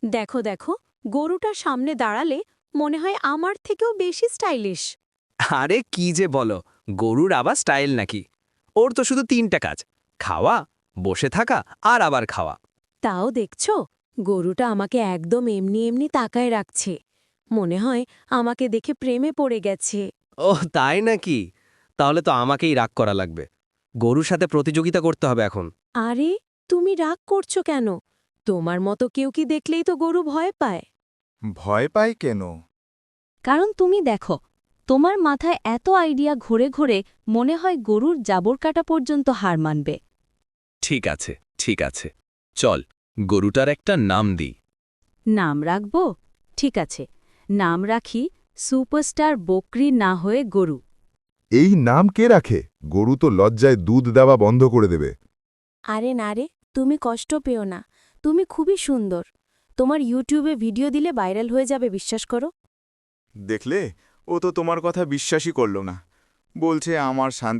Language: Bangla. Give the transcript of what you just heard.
দেখো দেখো, গরুটা সামনে দাঁড়ালে মনে হয় আমার থেকেও বেশি স্টাইলিশ। আরে কি যে বলো, গরুর আবার স্টাইল নাকি? ওর তো শুধু 3টা কাজ: খাওয়া, বসে থাকা আর আবার খাওয়া। তাও দেখছো, গরুটা আমাকে একদম এমনি এমনি তাকায় রাখছে। মনে হয় আমাকে দেখে প্রেমে পড়ে গেছে। ওহ, তাই নাকি? তাহলে তো আমাকেই রাগ করা লাগবে। গরুর সাথে প্রতিযোগিতা করতে হবে এখন। আরে, তুমি রাগ করছো কেন? তোমার মতো কেউ কি দেখলেই তো গরু ভয় পায়। ভয় পায় কেন? কারণ তুমি দেখো, তোমার মাথায় এত আইডিয়া ঘুরে ঘুরে মনে হয় গরুর জাবর কাটা পর্যন্ত হার মানবে। ঠিক আছে, ঠিক আছে, চল গরুটার একটা নাম দিই। নাম রাখব? ঠিক আছে, নাম রাখি সুপারস্টার বকরি না হয়ে গরু। এই নাম কে রাখে? গরু তো লজ্জায় দুধ দেওয়া বন্ধ করে দেবে। আরে না রে, তুমি কষ্ট পেও না। তুমি খুবই সুন্দর। তোমার ইউটিউবে ভিডিও দিলে ভাইরাল হয়ে যাবে, বিশ্বাস করো। দেখলে, ও তো তোমার কথা বিশ্বাসই করল না। বলছে আমার শান্তি